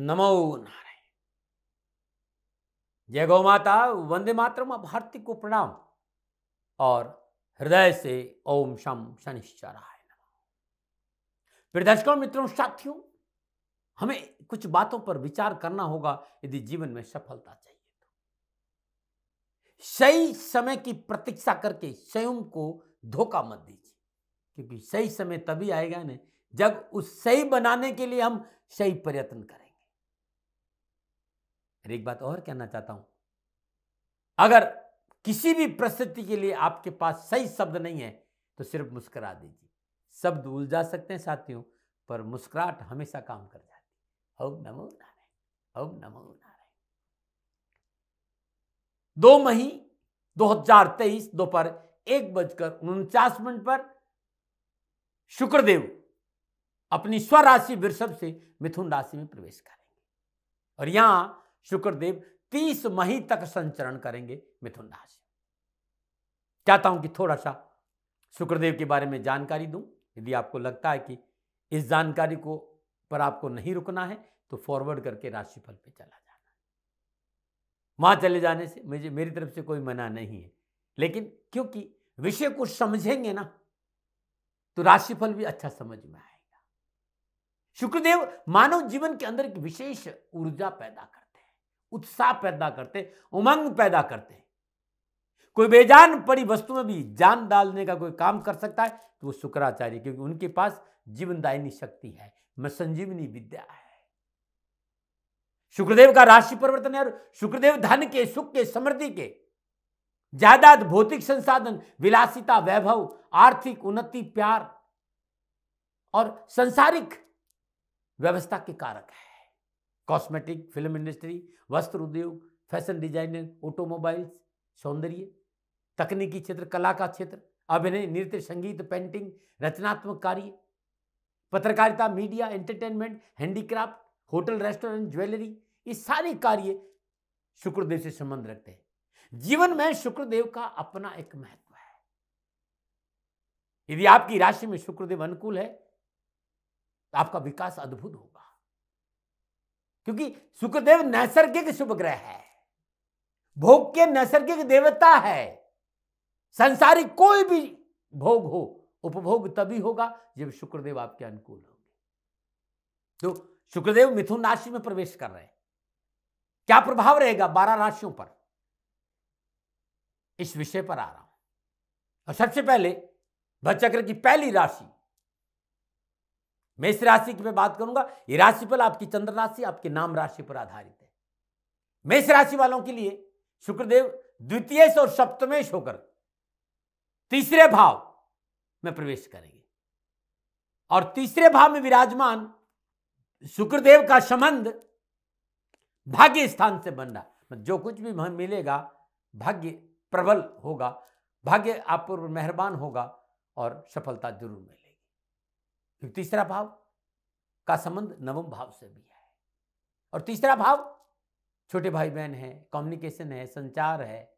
नमो नारायण। जय गौ माता, वंदे मातरम। अब हार्दिक को प्रणाम और हृदय से ओम शम शनिश्चराय नमः। प्रिय दर्शकों, मित्रों, साथियों, हमें कुछ बातों पर विचार करना होगा यदि जीवन में सफलता चाहिए तो। सही समय की प्रतीक्षा करके स्वयं को धोखा मत दीजिए, क्योंकि सही समय तभी आएगा ना जब उस सही बनाने के लिए हम सही प्रयत्न करेंगे। एक बात और कहना चाहता हूं, अगर किसी भी परिस्थिति के लिए आपके पास सही शब्द नहीं है तो सिर्फ मुस्कुरा दीजिए। शब्द उलझा सकते हैं साथियों, पर मुस्कुराहट हमेशा काम कर जाती है। ओम नमो नारायण, ओम नमो नारायण। 2 मई 2023 दोपहर 1:49 पर शुक्रदेव अपनी स्वराशि वृषभ से मिथुन राशि में प्रवेश करेंगे और यहां शुक्रदेव 30 मई तक संचरण करेंगे मिथुन राशि। चाहता हूं कि थोड़ा सा शुक्रदेव के बारे में जानकारी दूं। यदि आपको लगता है कि इस जानकारी को पर आपको नहीं रुकना है तो फॉरवर्ड करके राशिफल पे चला जाना। वहां चले जाने से मेरी तरफ से कोई मना नहीं है, लेकिन क्योंकि विषय को समझेंगे ना तो राशिफल भी अच्छा समझ में आएगा। शुक्रदेव मानव जीवन के अंदर एक विशेष ऊर्जा पैदा करते हैं, उत्साह पैदा करते हैं, उमंग पैदा करते हैं। कोई बेजान पड़ी वस्तु में भी जान डालने का कोई काम कर सकता है तो वो शुक्राचार्य, क्योंकि उनके पास जीवनदायिनी शक्ति है, में संजीवनी विद्या है। शुक्रदेव का राशि परिवर्तन है और शुक्रदेव धन के, सुख के, समृद्धि के, जायदाद, भौतिक संसाधन, विलासिता, वैभव, आर्थिक उन्नति, प्यार और सांसारिक व्यवस्था के कारक है। कॉस्मेटिक, फिल्म इंडस्ट्री, वस्त्र उद्योग, फैशन डिजाइनिंग, ऑटोमोबाइल्स, सौंदर्य, तकनीकी क्षेत्र, कला का क्षेत्र, अभिनय, नृत्य, संगीत, पेंटिंग, रचनात्मक कार्य, पत्रकारिता, media, entertainment, handicraft, hotel, restaurant, jewellery, ये सारे कार्य शुक्रदेव से संबंध रखते हैं। जीवन में शुक्रदेव का अपना एक महत्व है। यदि आपकी राशि में शुक्रदेव अनुकूल है तो आपका विकास अद्भुत होगा, क्योंकि शुक्रदेव नैसर्गिक शुभ ग्रह है, भोग के नैसर्गिक देवता है। संसारिक कोई भी भोग हो, उपभोग तभी होगा जब शुक्रदेव आपके अनुकूल होंगे। तो शुक्रदेव मिथुन राशि में प्रवेश कर रहे हैं, क्या प्रभाव रहेगा 12 राशियों पर, इस विषय पर आ रहा हूं। और सबसे पहले भचक्र की पहली राशि मेष राशि की मैं बात करूंगा। यह राशिफल आपकी चंद्र राशि, आपके नाम राशि पर आधारित है। मेष राशि वालों के लिए शुक्रदेव द्वितीयेश और सप्तमेश होकर तीसरे भाव में प्रवेश करेंगे और तीसरे भाव में विराजमान शुक्रदेव का संबंध भाग्य स्थान से बन रहा। जो कुछ भी मिलेगा भाग्य प्रबल होगा, भाग्य आप पर मेहरबान होगा और सफलता जरूर मिलेगी। क्योंकि तीसरा भाव का संबंध नवम भाव से भी है और तीसरा भाव छोटे भाई बहन है, कम्युनिकेशन है, संचार है,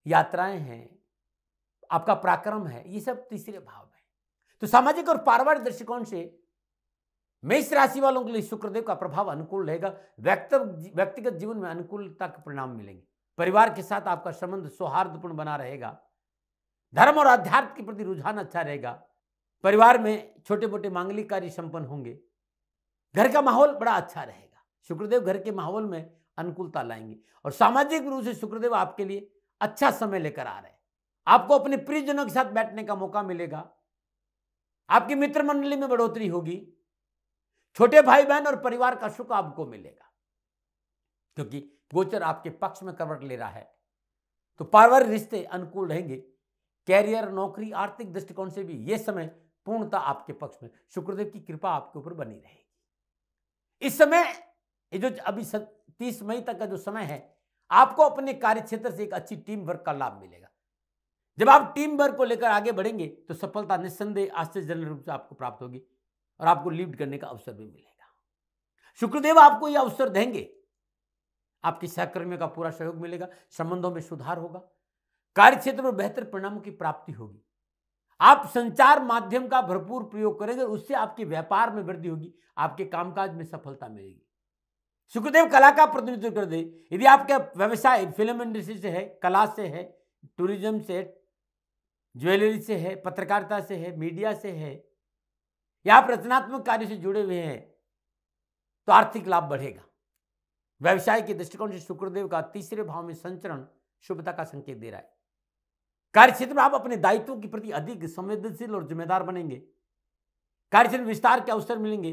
यात्राएं हैं, आपका पराक्रम है, ये सब तीसरे भाव में। तो सामाजिक और पारिवारिक दृष्टिकोण से मेष राशि वालों के लिए शुक्रदेव का प्रभाव अनुकूल रहेगा। व्यक्तिगत जीवन में अनुकूलता के परिणाम मिलेंगे। परिवार के साथ आपका संबंध सौहार्दपूर्ण बना रहेगा। धर्म और अध्यात्म के प्रति रुझान अच्छा रहेगा। परिवार में छोटे मोटे मांगलिक कार्य संपन्न होंगे। घर का माहौल बड़ा अच्छा रहेगा। शुक्रदेव घर के माहौल में अनुकूलता लाएंगे और सामाजिक रूप से शुक्रदेव आपके लिए अच्छा समय लेकर आ रहे हैं। आपको अपने प्रियजनों के साथ बैठने का मौका मिलेगा। आपकी मित्र मंडली में बढ़ोतरी होगी। छोटे भाई बहन और परिवार का सुख आपको मिलेगा, क्योंकि गोचर आपके पक्ष में करवट ले रहा है। तो पारिवारिक रिश्ते अनुकूल रहेंगे। कैरियर, नौकरी, आर्थिक दृष्टिकोण से भी यह समय पूर्णतः आपके पक्ष में, शुक्रदेव की कृपा आपके ऊपर बनी रहेगी। इस समय ये जो अभी 30 मई तक का जो समय है, आपको अपने कार्य क्षेत्र से एक अच्छी टीम वर्क का लाभ मिलेगा। जब आप टीम वर्क को लेकर आगे बढ़ेंगे तो सफलता निस्संदेह आश्चर्यजनक रूप से आपको प्राप्त होगी और आपको लीड करने का अवसर भी मिलेगा। शुक्रदेव आपको यह अवसर देंगे। आपके सहकर्मियों का पूरा सहयोग मिलेगा। संबंधों में सुधार होगा। कार्य क्षेत्र में बेहतर परिणामों की प्राप्ति होगी। आप संचार माध्यम का भरपूर प्रयोग करेंगे, उससे आपके व्यापार में वृद्धि होगी, आपके कामकाज में सफलता मिलेगी। शुक्रदेव कला का प्रतिनिधित्व कर दे। यदि आपका व्यवसाय फिल्म इंडस्ट्री से है, कला से है, टूरिज्म से है, ज्वेलरी से है, पत्रकारिता से है, मीडिया से है, या आप रचनात्मक कार्य से जुड़े हुए हैं, तो आर्थिक लाभ बढ़ेगा। व्यवसाय के दृष्टिकोण से शुक्रदेव का तीसरे भाव में संचरण शुभता का संकेत दे रहा है। कार्यक्षेत्र में आप अपने दायित्वों के प्रति अधिक संवेदनशील और जिम्मेदार बनेंगे। कार्यक्षेत्र विस्तार के अवसर मिलेंगे,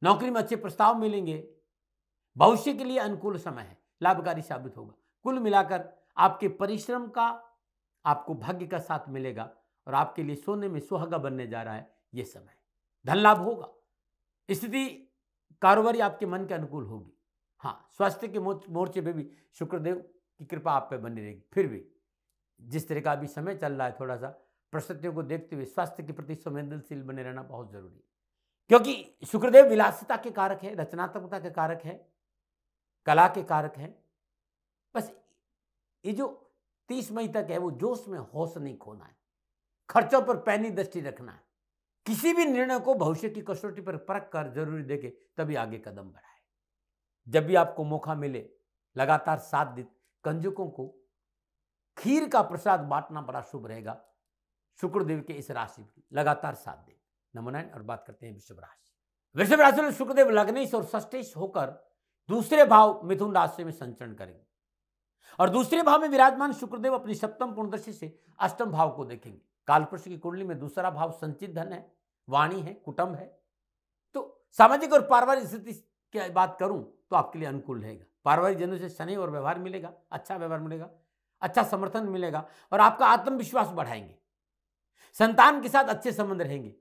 नौकरी में अच्छे प्रस्ताव मिलेंगे, भविष्य के लिए अनुकूल समय है, लाभकारी साबित होगा। कुल मिलाकर आपके परिश्रम का आपको भाग्य का साथ मिलेगा और आपके लिए सोने में सुहागा बनने जा रहा है यह समय। धन लाभ होगा, स्थिति कारोबारी आपके मन के अनुकूल होगी। हाँ, स्वास्थ्य के मोर्चे पे भी शुक्रदेव की कृपा आप पे बनी रहेगी। फिर भी जिस तरह का अभी समय चल रहा है, थोड़ा सा परिस्थितियों को देखते हुए स्वास्थ्य के प्रति संवेदनशील बने रहना बहुत जरूरी है, क्योंकि शुक्रदेव विलासिता के कारक है, रचनात्मकता के कारक है, कला के कारक है। बस ये जो 30 मई तक है वो जोश में होश नहीं खोना है, खर्चों पर पैनी दृष्टि रखना है। किसी भी निर्णय को भविष्य की कसौटी पर परख कर जरूरी देके तभी आगे कदम बढ़ाए। जब भी आपको मौका मिले लगातार 7 दिन कंजकों को खीर का प्रसाद बांटना बड़ा शुभ रहेगा। शुक्रदेव के इस राशि की लगातार 7 दिन। नंबर 9 और बात करते हैं वृषभ राशि। वृषभ राशि में शुक्रदेव लग्नेश और षष्ठेश होकर दूसरे भाव मिथुन राशि में संचरण करेंगे और दूसरे भाव में विराजमान शुक्रदेव अपनी सप्तम पूर्णदृष्टि से अष्टम भाव को देखेंगे। कालपुरुष की कुंडली में दूसरा भाव संचित धन है, वाणी है, कुटुंब है। तो सामाजिक और पारिवारिक स्थिति की बात करूं तो आपके लिए अनुकूल रहेगा। पारिवारिक जनों से स्नेह और व्यवहार मिलेगा, अच्छा व्यवहार मिलेगा, अच्छा समर्थन मिलेगा और आपका आत्मविश्वास बढ़ाएंगे। संतान के साथ अच्छे संबंध रहेंगे।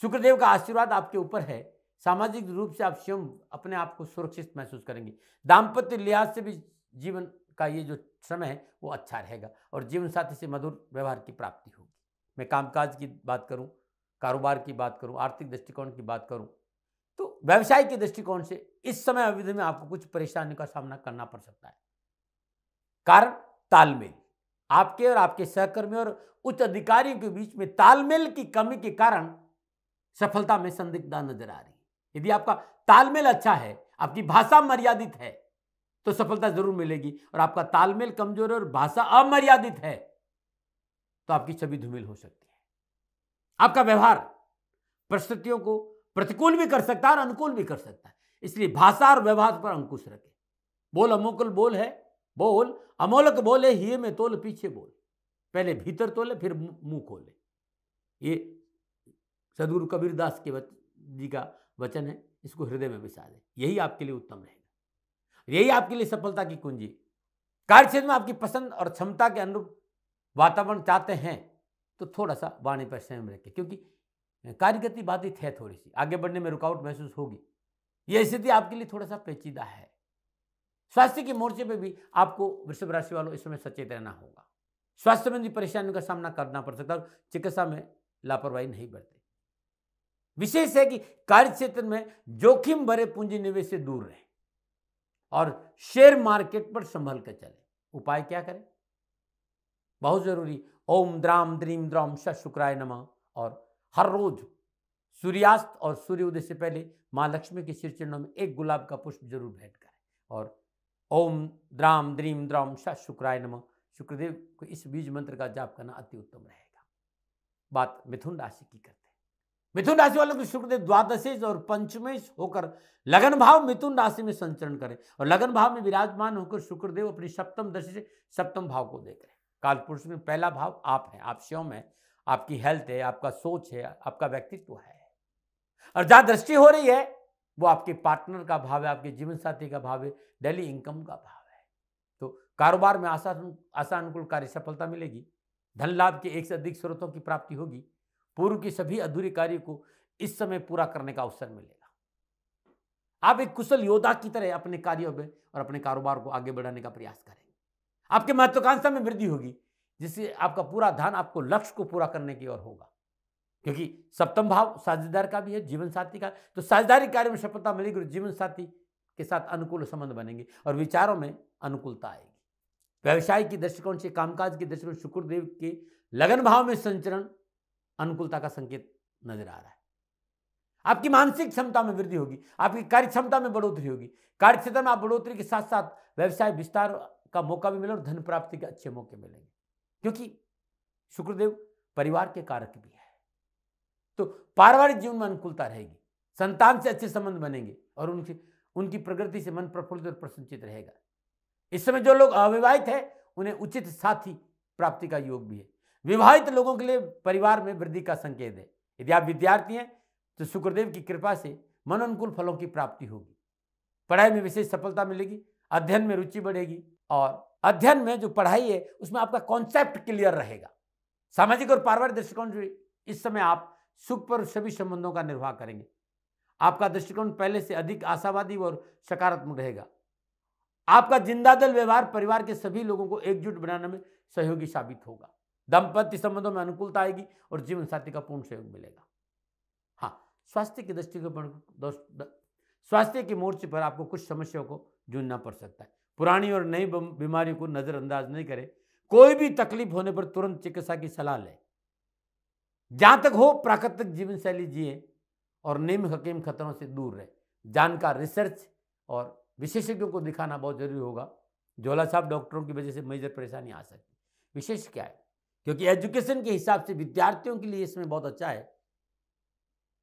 शुक्रदेव का आशीर्वाद आपके ऊपर है। सामाजिक रूप से आप स्वयं अपने आप को सुरक्षित महसूस करेंगे। दाम्पत्य लिहाज से भी जीवन का ये जो समय है वो अच्छा रहेगा और जीवन साथी से मधुर व्यवहार की प्राप्ति होगी। मैं कामकाज की बात करूं, कारोबार की बात करूं, आर्थिक दृष्टिकोण की बात करूं तो व्यवसाय के दृष्टिकोण से इस समय अवधि में आपको कुछ परेशानियों का सामना करना पड़ सकता है। कारण तालमेल, आपके और आपके सहकर्मी और उच्च अधिकारियों के बीच में तालमेल की कमी के कारण सफलता में संदिग्धता नजर आ रही है। यदि आपका तालमेल अच्छा है, आपकी भाषा मर्यादित है तो सफलता जरूर मिलेगी और आपका तालमेल कमजोर है और भाषा अमर्यादित है तो आपकी छवि धूमिल हो सकती है। आपका व्यवहार परिस्थितियों को प्रतिकूल भी कर सकता है और अनुकूल भी कर सकता है, इसलिए भाषा और व्यवहार पर अंकुश रखें। बोल अमोकल बोल है, बोल अमोलक बोले हिये में तोल पीछे बोल, पहले भीतर तोले फिर मुंह खोले। ये सदगुरु कबीरदास के जी का वचन है, इसको हृदय में बिसा दें। यही आपके लिए उत्तम रहेगा, यही आपके लिए सफलता की कुंजी। कार्यक्षेत्र में आपकी पसंद और क्षमता के अनुरूप वातावरण चाहते हैं तो थोड़ा सा वाणी पर संयम रखें, क्योंकि कार्यगति बाधित है, थोड़ी सी आगे बढ़ने में रुकावट महसूस होगी। यह स्थिति आपके लिए थोड़ा सा पेचीदा है। स्वास्थ्य के मोर्चे पे भी आपको वृषभ राशि वालों इस समय सचेत रहना होगा। स्वास्थ्य संबंधी परेशानियों का सामना करना पड़ सकता है और चिकित्सा में लापरवाही नहीं बरते। विशेष है कि कार्यक्षेत्र में जोखिम भरे पूंजी निवेश से दूर रहें और शेयर मार्केट पर संभल कर चले। उपाय क्या करें? बहुत जरूरी, ओम द्राम द्रीम द्रौम श शुक्राय नमः। और हर रोज सूर्यास्त और सूर्योदय से पहले मां लक्ष्मी के सिर चरणों में एक गुलाब का पुष्प जरूर भेंट करें और ओम द्राम द्रीम द्रौम श शुक्राय नमः शुक्रदेव को इस बीज मंत्र का जाप करना अति उत्तम रहेगा। बात मिथुन राशि की करते हैं। मिथुन राशि वालों को शुक्रदेव द्वादशेश और पंचमेश होकर लगन भाव मिथुन राशि में संचरण करें और लगन भाव में विराजमान होकर शुक्रदेव अपनी सप्तम दृष्टि से सप्तम भाव को देख रहे हैं। कालपुरुष में पहला भाव आप हैं, आप स्वयं है, आपकी हेल्थ है, आपका सोच है, आपका व्यक्तित्व है और जहां दृष्टि हो रही है वो आपके पार्टनर का भाव है, आपके जीवन साथी का भाव है, डेली इनकम का भाव है। तो कारोबार में आशा अनुकूल कार्य सफलता मिलेगी। धन लाभ के एक से अधिक स्रोतों की प्राप्ति होगी। पूर्व की सभी अधूरे कार्य को इस समय पूरा करने का अवसर मिलेगा। आप एक कुशल योद्धा की तरह अपने कार्यों में और अपने कारोबार को आगे बढ़ाने का प्रयास करेंगे। आपके महत्वाकांक्षा में वृद्धि होगी, जिससे आपका पूरा ध्यान आपको लक्ष्य को पूरा करने की ओर होगा, क्योंकि सप्तम भाव साझेदार का भी है, जीवन साथी का। तो साझेदारी कार्य में सफलता मिलेगी और जीवन साथी के साथ अनुकूल संबंध बनेंगे और विचारों में अनुकूलता आएगी। व्यवसाय की दृष्टिकोण से, कामकाज की दृष्टिकोण शुक्रदेव के लगन भाव में संचरण अनुकूलता का संकेत नजर आ रहा है। आपकी मानसिक क्षमता में वृद्धि होगी, आपकी कार्य क्षमता में बढ़ोतरी होगी। कार्य क्षेत्र में आप बढ़ोतरी के साथ साथ व्यवसाय विस्तार का मौका भी मिले और धन प्राप्ति के अच्छे मौके मिलेंगे, क्योंकि शुक्रदेव परिवार के कारक भी है। तो पारिवारिक जीवन में अनुकूलता रहेगी, संतान से अच्छे संबंध बनेंगे और उनकी प्रगति से मन प्रफुल्लित और प्रसन्नचित रहेगा। इस समय जो लोग अविवाहित हैं उन्हें उचित साथी प्राप्ति का योग भी है। विवाहित लोगों के लिए परिवार में वृद्धि का संकेत है। यदि आप विद्यार्थी हैं तो शुक्रदेव की कृपा से मनोनुकूल फलों की प्राप्ति होगी, पढ़ाई में विशेष सफलता मिलेगी, अध्ययन में रुचि बढ़ेगी और अध्ययन में जो पढ़ाई है उसमें आपका कॉन्सेप्ट क्लियर रहेगा। सामाजिक और पारिवारिक दृष्टिकोण से इस समय आप सुख पर सभी संबंधों का निर्वाह करेंगे। आपका दृष्टिकोण पहले से अधिक आशावादी और सकारात्मक रहेगा। आपका जिंदादिल व्यवहार परिवार के सभी लोगों को एकजुट बनाने में सहयोगी साबित होगा। दाम्पत्य संबंधों में अनुकूलता आएगी और जीवन साथी का पूर्ण सहयोग मिलेगा। हाँ, स्वास्थ्य की दृष्टिकोण स्वास्थ्य के मोर्चे पर आपको कुछ समस्याओं को जूझना पड़ सकता है। पुरानी और नई बीमारियों को नजरअंदाज नहीं करें। कोई भी तकलीफ होने पर तुरंत चिकित्सा की सलाह लें। जहां तक हो प्राकृतिक जीवन शैली जिए और निम्न हकीम खतरों से दूर रहे। जानकार रिसर्च और विशेषज्ञों को दिखाना बहुत जरूरी होगा। झोला छाप डॉक्टरों की वजह से मेजर परेशानी आ सकती है। विशेष क्या है, क्योंकि एजुकेशन के हिसाब से विद्यार्थियों के लिए इसमें बहुत अच्छा है।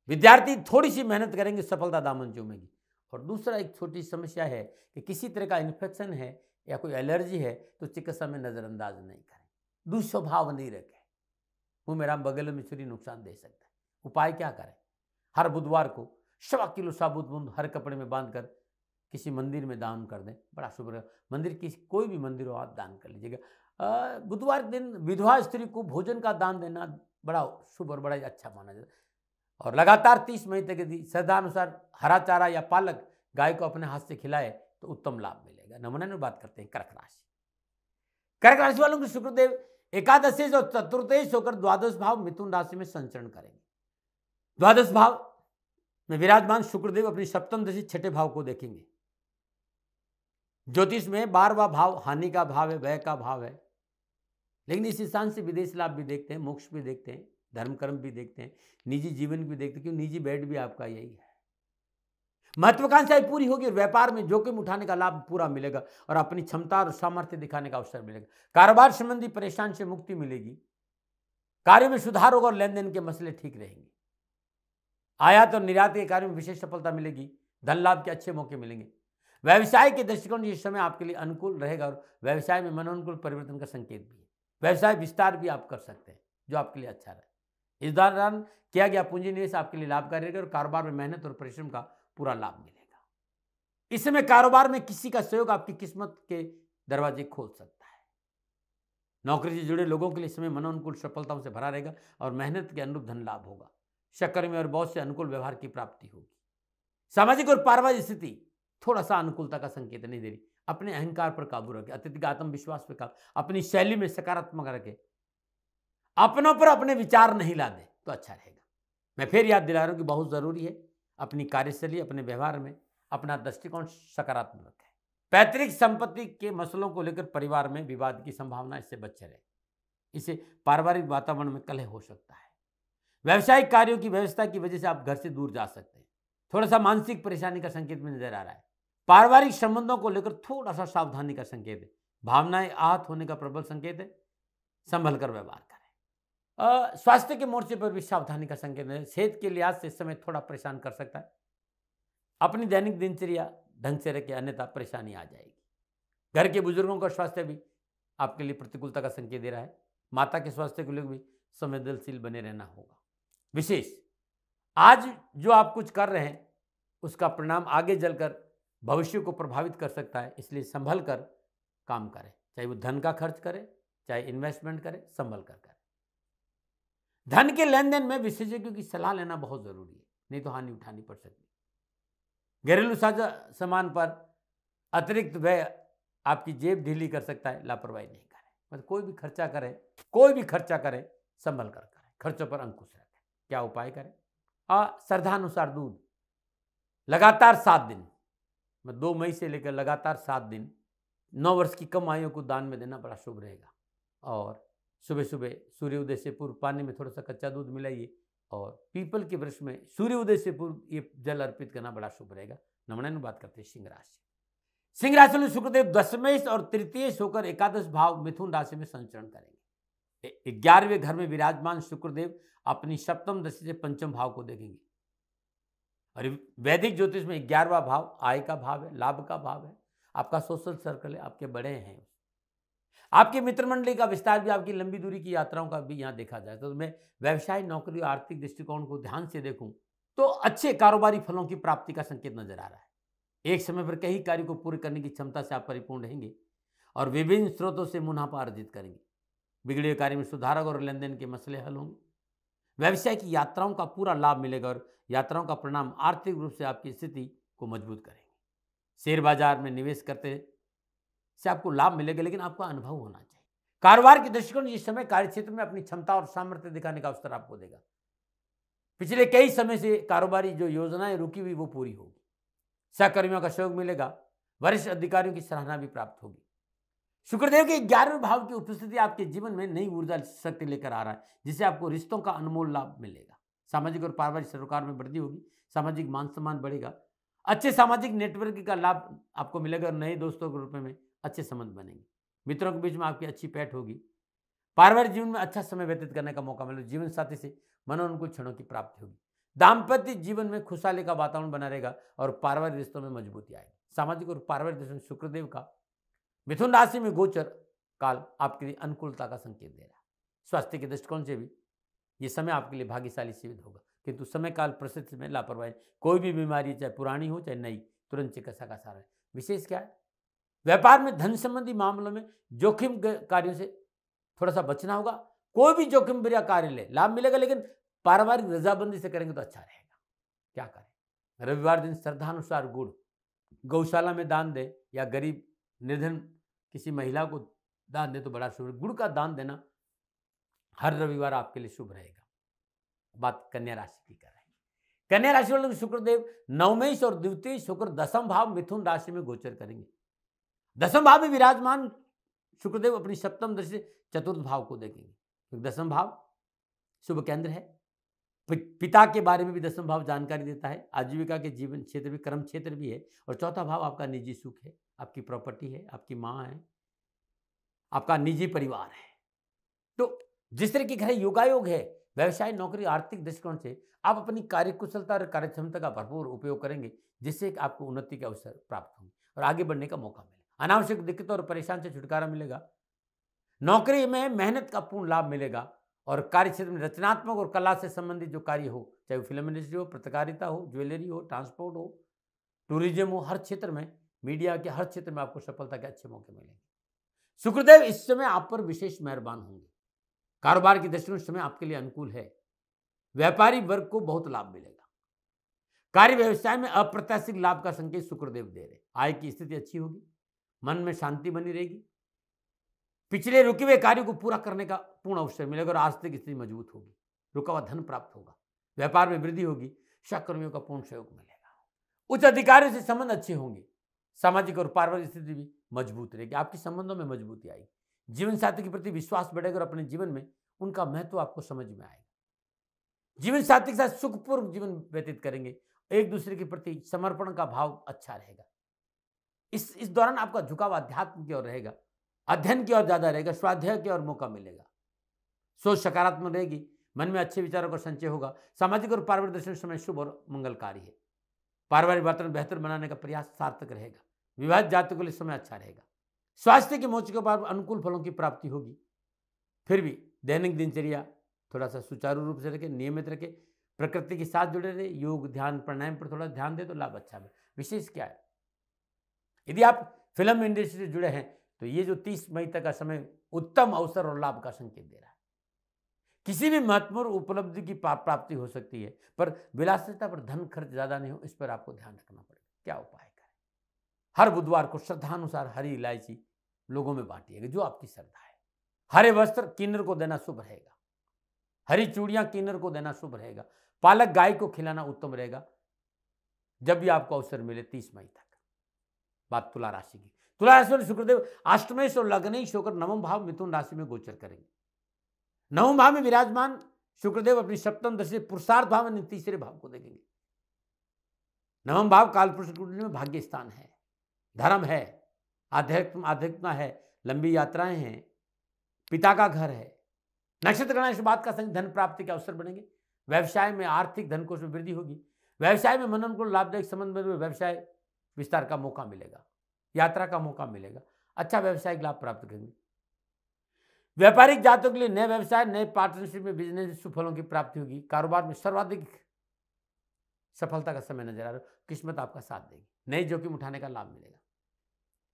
विद्यार्थी थोड़ी सी मेहनत करेंगे, सफलता दामन चूमेगी। और दूसरा एक छोटी समस्या है कि किसी तरह का इन्फेक्शन है या कोई एलर्जी है तो चिकित्सा में नजरअंदाज नहीं करें, दुस्वभाव नहीं रखें। मुंह में राम बगल में छुरी नुकसान दे सकता है। उपाय क्या करें? हर बुधवार को 1.25 किलो साबुत बूंद हर कपड़े में बांधकर किसी मंदिर में दान कर दें, बड़ा शुभ रहेगा। मंदिर की कोई भी मंदिर हो आप दान कर लीजिएगा। बुधवार के दिन विधवा स्त्री को भोजन का दान देना बड़ा शुभ और बड़ा अच्छा माना जाता है। और लगातार 30 महीने तक यदि श्रद्धानुसार हरा चारा या पालक गाय को अपने हाथ से खिलाए तो उत्तम लाभ मिलेगा। नमूना में बात करते हैं कर्क राशि। कर्क राशि वालों को शुक्रदेव एकादशेश और चतुर्थेश होकर द्वादश भाव मिथुन राशि में संचरण करेंगे। द्वादश भाव में विराजमान शुक्रदेव अपनी सप्तम दशा छठे भाव को देखेंगे। ज्योतिष में 12वां भाव हानि का भाव है, व्यय का भाव है, लेकिन इस स्थान से विदेश लाभ भी देखते हैं, मोक्ष भी देखते हैं, धर्म कर्म भी देखते हैं, निजी जीवन भी देखते हैं, क्योंकि निजी बेड भी आपका यही है। महत्वाकांक्षाएं पूरी होगी और व्यापार में जोखिम उठाने का लाभ पूरा मिलेगा और अपनी क्षमता और सामर्थ्य दिखाने का अवसर मिलेगा। कारोबार संबंधी परेशान से मुक्ति मिलेगी। कार्य में सुधार होगा और लेन देन के मसले ठीक रहेंगे। आयात और निर्यात के कार्य में विशेष सफलता मिलेगी। धन लाभ के अच्छे मौके मिलेंगे। व्यवसाय के दृष्टिकोण इस समय आपके लिए अनुकूल रहेगा और व्यवसाय में मनोनुकूल परिवर्तन का संकेत भी है। व्यवसाय विस्तार भी आप कर सकते हैं जो आपके लिए अच्छा रहे। इस दौरान किया गया पूंजी निवेश आपके लिए लाभकारी रहेगा और कारोबार में मेहनत और परिश्रम का पूरा लाभ मिलेगा। इस समय कारोबार में किसी का सहयोग आपकी किस्मत के दरवाजे खोल सकता है। नौकरी से जुड़े लोगों के लिए समय मनोनुकूल सफलताओं से भरा रहेगा और मेहनत के अनुरूप धन लाभ होगा। सहकर्मी और बॉस से अनुकूल व्यवहार की प्राप्ति होगी। सामाजिक और पारिवारिक स्थिति थोड़ा सा अनुकूलता का संकेत नहीं दे रही। अपने अहंकार पर काबू रखें, अत्यधिक आत्मविश्वास पर काबू, अपनी शैली में सकारात्मक रखें, अपनों पर अपने विचार नहीं ला दे तो अच्छा रहेगा। मैं फिर याद दिला रहा हूं कि बहुत जरूरी है अपनी कार्यशैली, अपने व्यवहार में अपना दृष्टिकोण सकारात्मक रखें। पैतृक संपत्ति के मसलों को लेकर परिवार में विवाद की संभावना, इससे बचे रहे। इससे पारिवारिक वातावरण में कलह हो सकता है। व्यावसायिक कार्यों की व्यवस्था की वजह से आप घर से दूर जा सकते हैं। थोड़ा सा मानसिक परेशानी का संकेत भी नजर आ रहा है। पारिवारिक संबंधों को लेकर थोड़ा सा सावधानी का संकेत है। भावनाएं आहत होने का प्रबल संकेत है। संभल कर व्यवहार करें। स्वास्थ्य के मोर्चे पर भी सावधानी का संकेत है। सेहत के लिहाज से इस समय थोड़ा परेशान कर सकता है। अपनी दैनिक दिनचर्या ढंग से रखें, अन्यथा परेशानी आ जाएगी। घर के बुजुर्गों का स्वास्थ्य भी आपके लिए प्रतिकूलता का संकेत दे रहा है। माता के स्वास्थ्य को लेकर भी संवेदनशील बने रहना होगा। विशेष आज जो आप कुछ कर रहे हैं उसका परिणाम आगे चलकर भविष्य को प्रभावित कर सकता है, इसलिए संभल कर काम करें। चाहे वो धन का खर्च करें, चाहे इन्वेस्टमेंट करें, संभल कर करें। धन के लेन देन में विशेषज्ञों की सलाह लेना बहुत जरूरी है, नहीं तो हानि उठानी पड़ सकती है। घरेलू सामान पर अतिरिक्त व्यय आपकी जेब ढीली कर सकता है, लापरवाही नहीं करें। मतलब कोई भी खर्चा करें संभल कर करें, खर्चों पर अंकुश रखें। क्या उपाय करें? श्रद्धानुसार दूध लगातार 7 दिन, 2 मई से लेकर लगातार 7 दिन 9 वर्ष की कम आयु को दान में देना बड़ा शुभ रहेगा। और सुबह सुबह सूर्योदय से पूर्व पानी में थोड़ा सा कच्चा दूध मिलाइए और पीपल के वृक्ष में सूर्य उदय से पूर्व ये जल अर्पित करना बड़ा शुभ रहेगा। नमन बात करते हैं सिंह राशि। सिंह राशि में शुक्रदेव दशमेश और तृतीयेश होकर एकादश भाव मिथुन राशि में संचरण करेंगे। 11वें घर में विराजमान शुक्रदेव अपनी सप्तम दृष्टि से पंचम भाव को देखेंगे और वैदिक ज्योतिष में 11वां भाव आय का भाव है, लाभ का भाव है, आपका सोशल सर्कल है, आपके बड़े हैं, आपकी मित्र मंडली का विस्तार भी, आपकी लंबी दूरी की यात्राओं का भी यहाँ देखा जाए। तो मैं व्यवसाय, नौकरी और आर्थिक दृष्टिकोण को ध्यान से देखूं तो अच्छे कारोबारी फलों की प्राप्ति का संकेत नजर आ रहा है। एक समय पर कई कार्यों को पूरे करने की क्षमता से आप परिपूर्ण रहेंगे और विभिन्न स्रोतों से मुनाफा अर्जित करेंगे। बिगड़े हुए कार्य में सुधारक और लेन देन के मसले हल होंगे। व्यवसाय की यात्राओं का पूरा लाभ मिलेगा और यात्राओं का परिणाम आर्थिक रूप से आपकी स्थिति को मजबूत करेंगे। शेयर बाजार में निवेश करते से आपको लाभ मिलेगा, लेकिन आपका अनुभव होना चाहिए। कारोबार के दृष्टिकोण इस समय कार्यक्षेत्र में अपनी क्षमता और सामर्थ्य दिखाने का अवसर आपको देगा। पिछले कई समय से कारोबारी जो योजनाएं रुकी हुई वो पूरी होगी। सहकर्मियों का सहयोग मिलेगा, वरिष्ठ अधिकारियों की सराहना भी प्राप्त होगी। शुक्रदेव के 11वें भाव की उपस्थिति आपके जीवन में नई ऊर्जा शक्ति लेकर आ रहा है, जिससे आपको रिश्तों का अनमोल लाभ मिलेगा। सामाजिक और पारिवारिक सरोकार में वृद्धि होगी, सामाजिक मान सम्मान बढ़ेगा, अच्छे सामाजिक नेटवर्क का लाभ आपको मिलेगा और नए दोस्तों के रूप में अच्छे संबंध बनेंगे। मित्रों के बीच में आपकी अच्छी पैठ होगी। पारिवारिक जीवन में अच्छा समय व्यतीत करने का मौका मिलेगा। जीवन साथी से मनोनुकूल क्षणों की प्राप्ति होगी। दाम्पत्य जीवन में खुशहाली का वातावरण बना रहेगा और पारिवारिक रिश्तों में मजबूती आएगी। सामाजिक और पारिवारिक दृष्टि से शुक्रदेव का मिथुन राशि में गोचर काल आपके लिए अनुकूलता का संकेत दे रहा है। स्वास्थ्य के दृष्टिकोण से भी ये समय आपके लिए भाग्यशाली सिद्ध होगा, किंतु समय काल परिस्थिति में लापरवाही, कोई भी बीमारी चाहे पुरानी हो चाहे नई, तुरंत चिकित्सा का सहारा है। विशेष क्या है, व्यापार में धन संबंधी मामलों में जोखिम कार्यों से थोड़ा सा बचना होगा। कोई भी जोखिम भरा कार्य ले, लाभ मिलेगा, लेकिन पारिवारिक रजाबंदी से करेंगे तो अच्छा रहेगा। क्या करें, रविवार दिन श्रद्धानुसार गुड़ गौशाला में दान दे या गरीब निर्धन किसी महिला को दान दे तो बड़ा शुभ है। गुड़ का दान देना हर रविवार आपके लिए शुभ रहेगा। बात कन्या राशि की कर रहे हैं। कन्या राशि वालों शुक्रदेव नवमेश और द्वितीयेश होकर दसम भाव मिथुन राशि में गोचर करेंगे। दसम भाव में विराजमान शुक्रदेव अपनी सप्तम दृष्टि से चतुर्थ भाव को देखेंगे। दसम भाव शुभ केंद्र है। पिता के बारे में भी दसम भाव जानकारी देता है। आजीविका के जीवन क्षेत्र भी, कर्म क्षेत्र भी है। और चौथा भाव आपका निजी सुख है, आपकी प्रॉपर्टी है, आपकी माँ है, आपका निजी परिवार है। तो जिस तरह की घर योगायोग है, व्यवसाय, नौकरी, आर्थिक दृष्टिकोण से आप अपनी कार्यकुशलता और कार्यक्षमता का भरपूर उपयोग करेंगे, जिससे आपको उन्नति के अवसर प्राप्त होंगे और आगे बढ़ने का मौका मिलेगा। अनावश्यक दिक्कतों और परेशान से छुटकारा मिलेगा। नौकरी में मेहनत का पूर्ण लाभ मिलेगा और कार्य क्षेत्र में रचनात्मक और कला से संबंधित जो कार्य हो, चाहे वो फिल्म इंडस्ट्री हो, पत्रकारिता हो, ज्वेलरी हो, ट्रांसपोर्ट हो, टूरिज्म हो, हर क्षेत्र में, मीडिया के हर क्षेत्र में आपको सफलता के अच्छे मौके मिलेंगे। शुक्रदेव इस समय आप पर विशेष मेहरबान होंगे। कारोबार की दृष्टि से समय आपके लिए अनुकूल है। व्यापारी वर्ग को बहुत लाभ मिलेगा। कार्य व्यवसाय में अप्रत्याशित लाभ का संकेत शुक्रदेव दे रहे। आय की स्थिति अच्छी होगी, मन में शांति बनी रहेगी। पिछले रुके हुए कार्यों को पूरा करने का पूर्ण अवसर मिलेगा और आर्थिक स्थिति मजबूत होगी। रुका हुआ धन प्राप्त होगा। व्यापार में वृद्धि होगी। सहकर्मियों का पूर्ण सहयोग मिलेगा। उच्च अधिकारियों से संबंध अच्छे होंगे। सामाजिक और पारिवारिक स्थिति भी मजबूत रहेगी। आपके संबंधों में मजबूती आएगी। जीवन साथी के प्रति विश्वास बढ़ेगा और अपने जीवन में उनका महत्व आपको समझ में आएगा। जीवन साथी के साथ सुखपूर्वक जीवन व्यतीत करेंगे। एक दूसरे के प्रति समर्पण का भाव अच्छा रहेगा। इस दौरान आपका झुकाव अध्यात्म की ओर रहेगा, अध्ययन की ओर ज्यादा रहेगा, स्वाध्याय की ओर मौका मिलेगा। सोच सकारात्मक रहेगी, मन में अच्छे विचारों का संचय होगा। सामाजिक और पारिवारिक दृष्टि से समय शुभ और मंगलकारी है। पारिवारिक वातावरण बेहतर बनाने का प्रयास सार्थक रहेगा। विवाहित जातकों के लिए समय अच्छा रहेगा। स्वास्थ्य के मोर्चे के बाद अनुकूल फलों की प्राप्ति होगी। फिर भी दैनिक दिनचर्या थोड़ा सा सुचारू रूप से रखें, नियमित रखें, प्रकृति के साथ जुड़े रहे, योग, ध्यान, प्राणायाम पर थोड़ा ध्यान दे तो लाभ अच्छा है। विशेष क्या है, यदि आप फिल्म इंडस्ट्री से जुड़े हैं तो ये जो 30 मई तक का समय उत्तम अवसर और लाभ का संकेत दे रहा है। किसी भी महत्वपूर्ण उपलब्धि की प्राप्ति हो सकती है, पर विलासिता पर धन खर्च ज्यादा नहीं हो, इस पर आपको ध्यान रखना पड़ेगा। क्या उपाय करें? हर बुधवार को श्रद्धानुसार हरी इलायची लोगों में बांटिएगा, जो आपकी श्रद्धा है। हरे वस्त्र किन्नर को देना शुभ रहेगा। हरी चूड़ियां किन्नर को देना शुभ रहेगा। पालक गाय को खिलाना उत्तम रहेगा, जब भी आपको अवसर मिले 30 मई तक। बात तुला राशि की। तुला राशि वाले शुक्रदेव अष्टमेश और लग्नेश होकर नवम भाव मिथुन राशि में गोचर करेंगे। नवम भाव में विराजमान शुक्रदेव अपनी सप्तम दृष्टि पुरुषार्थ भाव में तीसरे भाव को देखेंगे। नवम भाव कालपुरुष कुंडली में भाग्य स्थान है, धर्म है, आध्यात्मिकता है, लंबी यात्राएं हैं, पिता का घर है, नक्षत्र गणना इस बात का संग धन प्राप्ति के अवसर बनेंगे। व्यवसाय में आर्थिक धन कोष में वृद्धि होगी। व्यवसाय में मनन को लाभदायक संबंध में व्यवसाय विस्तार का मौका मिलेगा, यात्रा का मौका मिलेगा, अच्छा व्यवसायिक लाभ प्राप्त करेंगे। व्यापारिक जातकों के लिए नए व्यवसाय, नए पार्टनरशिप में बिजनेस सुफलों की प्राप्ति होगी। कारोबार में सर्वाधिक सफलता का समय नजर आ रहा है, किस्मत आपका साथ देगी, नई जोखिम उठाने का लाभ मिलेगा।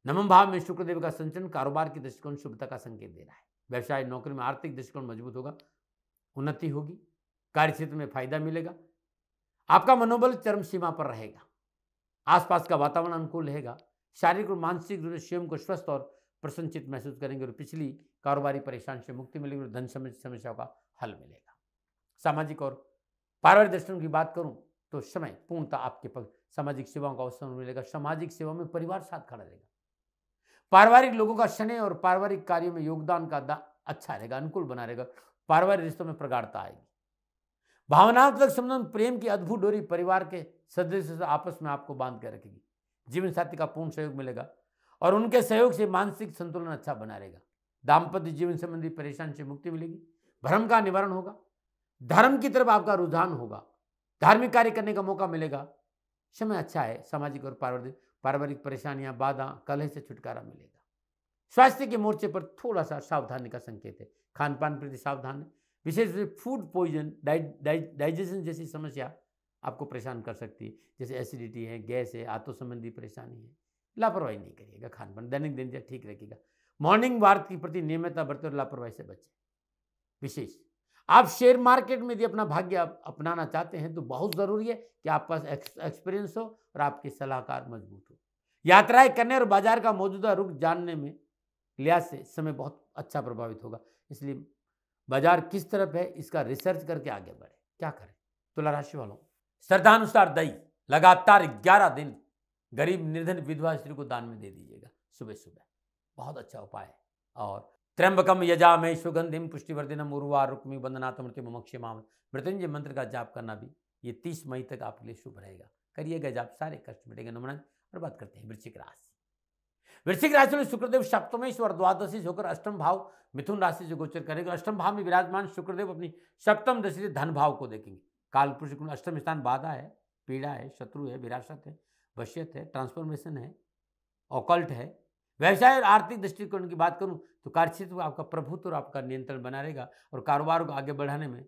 नवम भाव में शुक्रदेव का संचरण कारोबार की दृष्टिकोण शुभता का संकेत दे रहा है। व्यवसाय नौकरी में आर्थिक दृष्टिकोण मजबूत होगा, उन्नति होगी, कार्य क्षेत्र में फायदा मिलेगा, आपका मनोबल चरम सीमा पर रहेगा, आसपास का वातावरण अनुकूल रहेगा, शारीरिक और मानसिक रूप से स्वयं को स्वस्थ और प्रसन्नचित महसूस करेंगे और पिछली कारोबारी परेशानी से मुक्ति मिलेगी और धन समस्याओं का हल मिलेगा। सामाजिक और पारिवारिक दृष्टिकोण की बात करूं तो समय पूर्णतः आपके पक्ष, सामाजिक सेवाओं का अवसर मिलेगा, सामाजिक सेवा में परिवार साथ खड़ा रहेगा। पारिवारिक लोगों का शनि और पारिवारिक कार्यों में योगदान का अच्छा रहेगा, अनुकूल बना रहेगा, पारिवारिक रिश्तों में प्रगाढ़ता आएगी। भावनात्मक संबंध प्रेम की अद्भुत डोरी परिवार के सदस्यों से आपस में आपको बांध कर रखेगी। जीवन साथी का पूर्ण सहयोग मिलेगा और उनके सहयोग से मानसिक संतुलन अच्छा बना रहेगा। दाम्पत्य जीवन संबंधी परेशानी से मुक्ति मिलेगी, भ्रम का निवारण होगा, धर्म की तरफ आपका रुझान होगा, धार्मिक कार्य करने का मौका मिलेगा, समय अच्छा है। सामाजिक और पारिवारिक परेशानियां, बाधा, कलह से छुटकारा मिलेगा। स्वास्थ्य के मोर्चे पर थोड़ा सा सावधानी का संकेत है, खान पान प्रति सावधान है, विशेष रूप से फूड पॉइजन, डाइजेशन जैसी समस्या आपको परेशान कर सकती है, जैसे एसिडिटी है, गैस है, आंतों संबंधी परेशानी है। लापरवाही नहीं करिएगा, खान पान दैनिक दिनचर्या ठीक रखिएगा। मॉर्निंग वॉक के प्रति नियमितता बरते और लापरवाही से बचें। विशेष आप शेयर मार्केट में यदि अपना भाग्य अपनाना चाहते हैं तो बहुत जरूरी है कि आपके पास एक्सपीरियंस हो और आपके सलाहकार मजबूत हो। यात्राएं करने और बाजार का मौजूदा रुख जानने में लिहाज से समय बहुत अच्छा प्रभावित होगा, इसलिए बाजार किस तरफ है इसका रिसर्च करके आगे बढ़े। क्या करें? तुला राशि वालों, श्रद्धानुसार दही लगातार 11 दिन गरीब निर्धन विधवा स्त्री को दान में दे दीजिएगा सुबह सुबह, बहुत अच्छा उपाय है। और त्र्यंबकम यजामहे सुगंधिम पुष्टिवर्धनम उर्वारुकमि वंदनात् मुमुक्षमामृताम् मृत्युंजय मंत्र का जाप करना भी ये 30 मई तक आपके लिए शुभ रहेगा। करिएगा जाप, सारे कष्ट मिटेंगे। नमन। और बात करते हैं वृश्चिक राशि। वृश्चिक राशि में शुक्रदेव सप्तमेश और द्वादशी होकर अष्टम भाव मिथुन राशि से गोचर करेगा। अष्टम भाव में विराजमान शुक्रदेव अपनी सप्तम दृष्टि से धन भाव को देखेंगे। कालपुरुष अष्टम स्थान बाधा है, पीड़ा है, शत्रु है, विरासत है, वशियत है, ट्रांसफॉर्मेशन है, ऑकल्ट है। व्यवसाय और आर्थिक दृष्टिकोण की बात करूं तो कार्यक्षेत्र में आपका प्रभुत्व और आपका नियंत्रण बना रहेगा और कारोबार को आगे बढ़ाने में,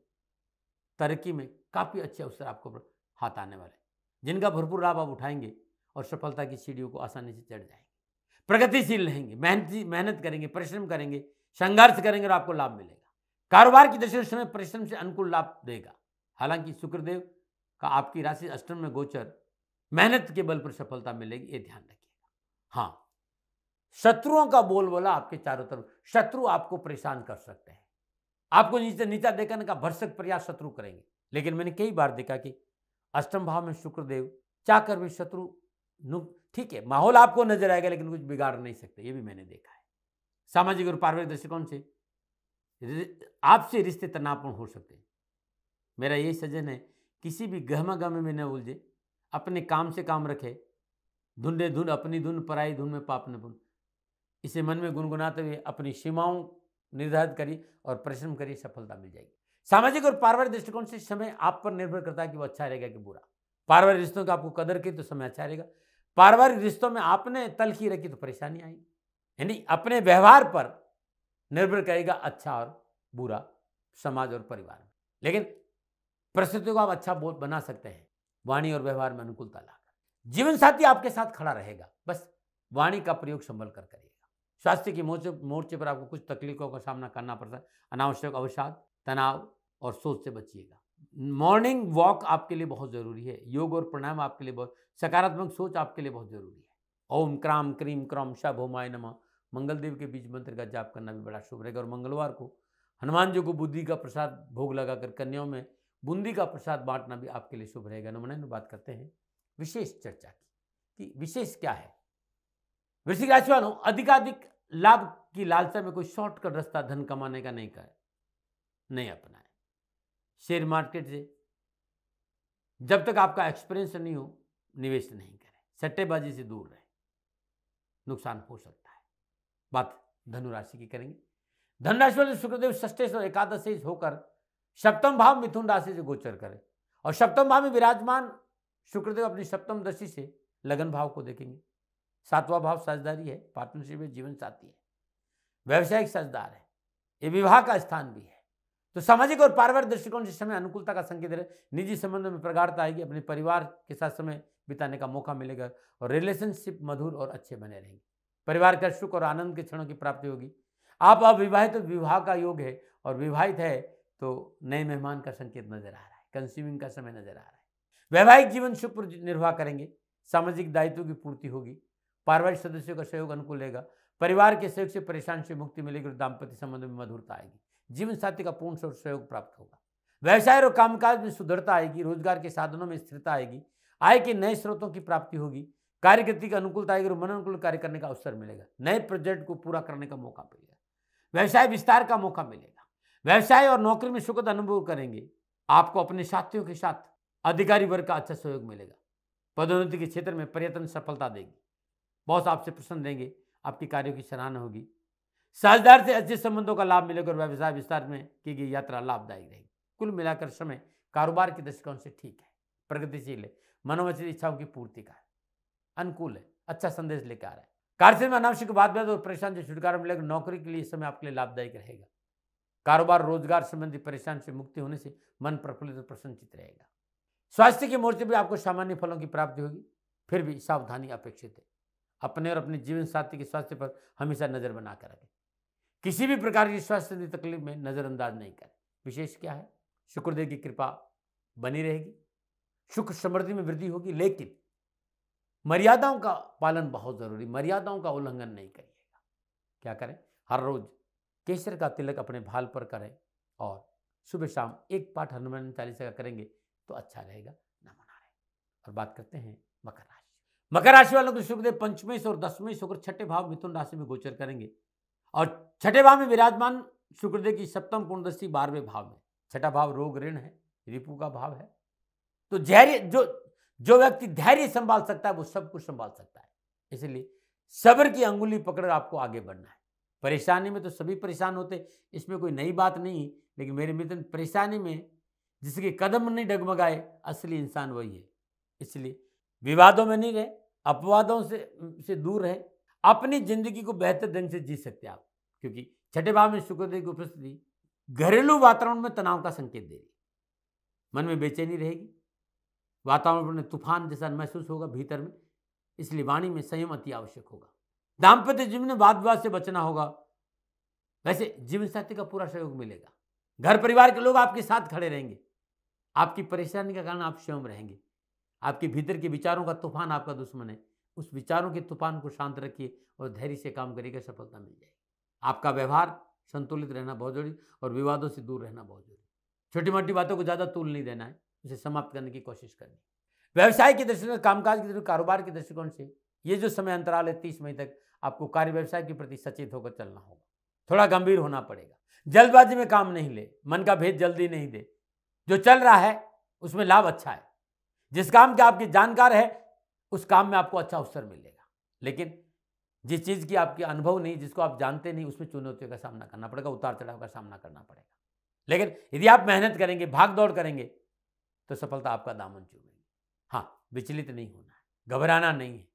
तरक्की में काफ़ी अच्छे अवसर आपको हाथ आने वाले, जिनका भरपूर लाभ आप उठाएंगे और सफलता की सीढ़ियों को आसानी से चढ़ जाएंगे। प्रगतिशील रहेंगे, मेहनत करेंगे, परिश्रम करेंगे, संघर्ष करेंगे और आपको लाभ मिलेगा। कारोबार की दृष्टि से परिश्रम से अनुकूल लाभ देगा। हालांकि शुक्रदेव का आपकी राशि अष्टम में गोचर, मेहनत के बल पर सफलता मिलेगी, ये ध्यान रखिएगा। हाँ, शत्रुओं का बोलबाला आपके चारों तरफ, शत्रु आपको परेशान कर सकते हैं, आपको नीचा देखने का भरसक प्रयास शत्रु करेंगे। लेकिन मैंने कई बार देखा कि अष्टम भाव में शुक्रदेव चाहकर भी शत्रु, ठीक है, माहौल आपको नजर आएगा लेकिन कुछ बिगाड़ नहीं सकते, ये भी मैंने देखा है। सामाजिक और पारिवारिक दृष्टिकोण से आपसे रिश्ते तनावपूर्ण हो सकते हैं। मेरा यही सजेशन है, किसी भी गहमा-गहमी में न उलझे, अपने काम से काम रखे, धुन अपनी धुन पराई धुन में पाप न पुन, इसे मन में गुनगुनाते हुए अपनी सीमाओं निर्धारित करिए और परिश्रम करिए, सफलता मिल जाएगी। सामाजिक और पारिवारिक दृष्टिकोण से समय आप पर निर्भर करता है कि वो अच्छा रहेगा कि बुरा। पारिवारिक रिश्तों का आपको कदर की तो समय अच्छा रहेगा। पारिवारिक रिश्तों में आपने तलखी रखी तो परेशानी आएगी, यानी अपने व्यवहार पर निर्भर करेगा अच्छा और बुरा समाज और परिवार में। लेकिन परिस्थितियों को आप अच्छा बहुत बना सकते हैं वाणी और व्यवहार में अनुकूलता लाकर। जीवन साथी आपके साथ खड़ा रहेगा, बस वाणी का प्रयोग संभल कर करिएगा। स्वास्थ्य के मोर्चे पर आपको कुछ तकलीफों का सामना करना पड़ता है। अनावश्यक अवसाद, तनाव और सोच से बचिएगा। मॉर्निंग वॉक आपके लिए बहुत जरूरी है। योग और प्राणायाम आपके लिए बहुत, सकारात्मक सोच आपके लिए बहुत जरूरी है। ओम क्राम क्रीम क्रम शभोमाय नमः मंगल देव के बीज मंत्र का जाप करना भी बड़ा शुभ रहेगा। और मंगलवार को हनुमान जी को बुद्धि का प्रसाद भोग लगाकर कन्याओं में बूंदी का प्रसाद बांटना भी आपके लिए शुभ रहेगा। नमन। बात करते हैं विशेष चर्चा की कि विशेष क्या है। वृश्चिक राशि वालों, अधिकाधिक लाभ की लालसा में कोई शॉर्टकट रास्ता धन कमाने का नहीं अपनाएं। शेयर मार्केट से जब तक आपका एक्सपीरियंस नहीं हो निवेश नहीं करें। सट्टेबाजी से दूर रहें, नुकसान हो सकता है। बात धनु राशि की करेंगे। धनु राशि वाले शुक्रदेव षष्ठेश और एकादशेश होकर सप्तम भाव मिथुन राशि से गोचर करें और सप्तम भाव में विराजमान शुक्रदेव अपनी सप्तम दृष्टि से लगन भाव को देखेंगे। सातवां भाव साझेदारी है, पार्टनरशिप में जीवन साथी है, व्यवसायिक साझेदार है, ये विवाह का स्थान भी है। तो सामाजिक और पारिवारिक दृष्टिकोण से समय अनुकूलता का संकेत है। निजी संबंधों में प्रगाढ़ता आएगी, अपने परिवार के साथ समय बिताने का मौका मिलेगा और रिलेशनशिप मधुर और अच्छे बने रहेंगे। परिवार का सुख और आनंद के क्षणों की प्राप्ति होगी। आप अविवाहित तो विवाह का योग है और विवाहित है तो नए मेहमान का संकेत नजर आ रहा है, कंसीविंग का समय नजर आ रहा है। वैवाहिक जीवन सुख निर्वाह करेंगे, सामाजिक दायित्वों की पूर्ति होगी, पारिवारिक सदस्यों का सहयोग अनुकूल रहेगा, परिवार के सहयोग से परेशान से मुक्ति मिलेगी और दाम्पत्य संबंध में मधुरता आएगी। जीवन साथी का पूर्ण सहयोग प्राप्त होगा। व्यवसाय और कामकाज में सुदृढ़ता आएगी, रोजगार के साधनों में स्थिरता आएगी, आय के नए स्रोतों की प्राप्ति होगी, कार्यगति की अनुकूलता आएगी और मन अनुकूल कार्य करने का अवसर मिलेगा। नए प्रोजेक्ट को पूरा करने का मौका मिलेगा, व्यवसाय विस्तार का मौका मिलेगा। व्यवसाय और नौकरी में सुखद अनुभव करेंगे। आपको अपने साथियों के साथ अधिकारी वर्ग का अच्छा सहयोग मिलेगा। पदोन्नति के क्षेत्र में प्रयत्न सफलता देगी, बॉस आपसे प्रसन्न रहेंगे, आपकी कार्यों की सराहना होगी। साझेदार से अच्छे संबंधों का लाभ मिलेगा और व्यवसाय विस्तार में की गई यात्रा लाभदायक रहेगी। कुल मिलाकर समय कारोबार के दृष्टिकोण से ठीक है, प्रगतिशील है, मनोवांछित इच्छाओं की पूर्ति का है, अनुकूल है, अच्छा संदेश लेकर आ रहा है। कार्य में अनावश्यक बात और परेशान से छुटकारा मिलेगा। नौकरी के लिए समय आपके लिए लाभदायक रहेगा। कारोबार रोजगार संबंधी परेशान से मुक्ति होने से मन प्रफुल्लित और प्रसन्नचित रहेगा। स्वास्थ्य के मोर्चे पर आपको सामान्य फलों की प्राप्ति होगी, फिर भी सावधानी अपेक्षित है। अपने और अपने जीवन साथी के स्वास्थ्य पर हमेशा नजर बनाकर रखें। किसी भी प्रकार की स्वास्थ्य तकलीफ में नजरअंदाज नहीं करें। विशेष क्या है, शुक्रदेव की कृपा बनी रहेगी, सुख समृद्धि में वृद्धि होगी, लेकिन मर्यादाओं का पालन बहुत जरूरी। मर्यादाओं का उल्लंघन नहीं करिएगा। क्या करें, हर रोज केसर का तिलक अपने भाल पर करें और सुबह शाम एक पाठ हनुमान चालीसा का करेंगे तो अच्छा रहेगा, नमन आ रहे। और बात करते हैं मकर राशि। मकर राशि वालों को शुक्रदेव पंचमेश और दसवेश होकर छठे भाव मिथुन राशि में गोचर करेंगे और छठे भाव में विराजमान शुक्रदेव की सप्तम पूर्ण दृष्टि 12वें भाव में। छठा भाव रोग ऋण है, रिपु का भाव है। तो धैर्य जो व्यक्ति धैर्य संभाल सकता है वो सब कुछ संभाल सकता है। इसलिए सब्र की अंगुली पकड़ आपको आगे बढ़ना है। परेशानी में तो सभी परेशान होते, इसमें कोई नई बात नहीं, लेकिन मेरे मित्र परेशानी में जिसके कदम नहीं डगमगाए असली इंसान वही है। इसलिए विवादों में नहीं रहे, अपवादों से दूर रहे, अपनी जिंदगी को बेहतर ढंग से जी सकते आप, क्योंकि छठे भाव में शुक्रदेव की उपस्थिति घरेलू वातावरण में तनाव का संकेत दे रही। मन में बेचैनी रहेगी, वातावरण में तूफान जैसा महसूस होगा भीतर में, इसलिए वाणी में संयम अति आवश्यक होगा। दाम्पत्य जीवन में वाद विवाद से बचना होगा। वैसे जीवन साथी का पूरा सहयोग मिलेगा। घर परिवार के लोग आपके साथ खड़े रहेंगे। आपकी परेशानी के कारण आप स्वयं रहेंगे। आपके भीतर के विचारों का तूफान आपका दुश्मन है, उस विचारों के तूफान को शांत रखिए और धैर्य से काम करिएगा, सफलता मिल जाएगी। आपका व्यवहार संतुलित रहना बहुत जरूरी और विवादों से दूर रहना बहुत जरूरी। छोटी मोटी बातों को ज्यादा तूल नहीं देना है, उसे समाप्त करने की कोशिश करनी। व्यवसाय के दृष्टिकोण, कामकाज के दृष्टिकोण, कारोबार के दृष्टिकोण से ये जो समय अंतराल है 30 मई तक, आपको कार्य व्यवसाय के प्रति सचेत होकर चलना होगा। थोड़ा गंभीर होना पड़ेगा। जल्दबाजी में काम नहीं ले, मन का भेद जल्दी नहीं दे। जो चल रहा है उसमें लाभ अच्छा है। जिस काम के आपके जानकार है उस काम में आपको अच्छा अवसर मिलेगा, लेकिन जिस चीज की आपके अनुभव नहीं, जिसको आप जानते नहीं, उसमें चुनौतियों का सामना करना पड़ेगा, उतार चढ़ाव का सामना करना पड़ेगा। लेकिन यदि आप मेहनत करेंगे, भाग दौड़ करेंगे तो सफलता आपका दामन चूमेगी। हाँ, विचलित नहीं होना है, घबराना नहीं है।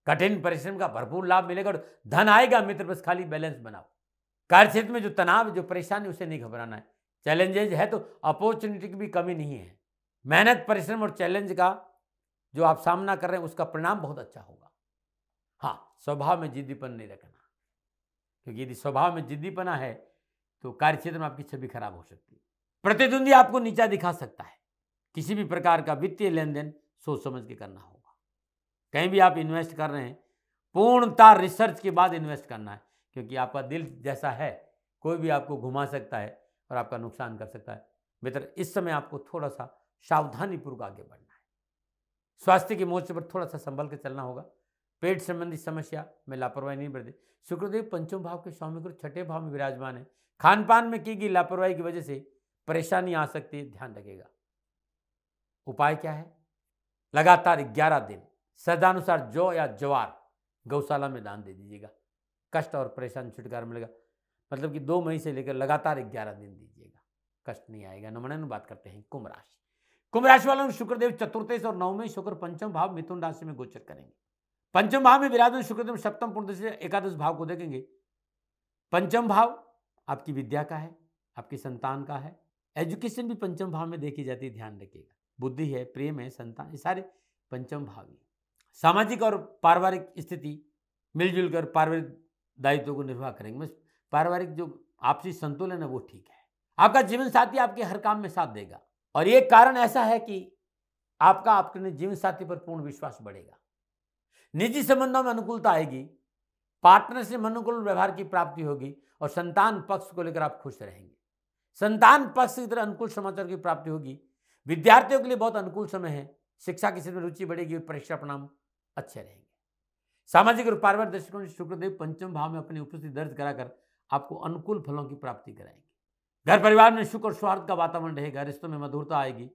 कठिन परिश्रम का भरपूर लाभ मिलेगा और धन आएगा मित्र, बस खाली बैलेंस बनाओ। कार्य क्षेत्र में जो तनाव, जो परेशानी, उसे नहीं घबराना है। चैलेंजेज है तो अपॉर्चुनिटी की भी कमी नहीं है। मेहनत, परिश्रम और चैलेंज का जो आप सामना कर रहे हैं उसका परिणाम बहुत अच्छा होगा। हाँ, स्वभाव में जिद्दीपन नहीं रखना, क्योंकि यदि स्वभाव में जिद्दीपना है तो कार्य क्षेत्र में आपकी छवि खराब हो सकती है। प्रतिद्वंदी आपको नीचा दिखा सकता है। किसी भी प्रकार का वित्तीय लेन देन सोच समझ के करना होगा। कहीं भी आप इन्वेस्ट कर रहे हैं, पूर्णतः रिसर्च के बाद इन्वेस्ट करना है, क्योंकि आपका दिल जैसा है कोई भी आपको घुमा सकता है और आपका नुकसान कर सकता है। मित्र, इस समय आपको थोड़ा सा सावधानीपूर्वक आगे बढ़ना है। स्वास्थ्य के मोर्चे पर थोड़ा सा संभल के चलना होगा। पेट संबंधी समस्या में लापरवाही नहीं बरते। शुक्रदेव पंचम भाव के स्वामी गुरु छठे भाव में विराजमान है। खान पान में की गई लापरवाही की वजह से परेशानी आ सकती है, ध्यान रखिएगा। उपाय क्या है? लगातार 11 दिन श्रद्धानुसार जौ या ज्वार गौशाला में दान दे दीजिएगा, कष्ट और परेशानी छुटकारा मिलेगा। मतलब कि 2 मई से लेकर लगातार 11 दिन दीजिएगा, कष्ट नहीं आएगा। नंबर बात करते हैं कुंभ राशि। कुंभ राशि वालों को शुक्रदेव चतुर्थ और नवमें शुक्र पंचम भाव मिथुन राशि में गोचर करेंगे। पंचम भाव में विराजमान शुक्रदेव सप्तम पूर्ण से एकादश भाव को देखेंगे। पंचम भाव आपकी विद्या का है, आपकी संतान का है। एजुकेशन भी पंचम भाव में देखी जाती है, ध्यान रखिएगा। बुद्धि है, प्रेम है, संतान, ये सारे पंचम भाव ही। सामाजिक और पारिवारिक स्थिति मिलजुल कर पारिवारिक दायित्व को निर्वाह करेंगे। बस पारिवारिक जो आपसी संतुलन है वो ठीक है। आपका जीवन साथी आपके हर काम में साथ देगा और ये कारण ऐसा है कि आपका अपने जीवन साथी पर पूर्ण विश्वास बढ़ेगा। निजी संबंधों में अनुकूलता आएगी, पार्टनर से अनुकूल व्यवहार की प्राप्ति होगी और संतान पक्ष को लेकर आप खुश रहेंगे। संतान पक्ष की तरह अनुकूल समाचार की प्राप्ति होगी। विद्यार्थियों के लिए बहुत अनुकूल समय है। शिक्षा के क्षेत्र में रुचि बढ़ेगी और परीक्षा परिणाम अच्छे रहेंगे। सामाजिक और पारिवारिक दृष्टिकोण से शुक्रदेव पंचम भाव में अपनी उपस्थिति दर्ज कराकर आपको अनुकूल फलों की प्राप्ति कराएंगे। घर परिवार में सुख और सौहार्द का वातावरण रहेगा। रिश्तों में मधुरता आएगी।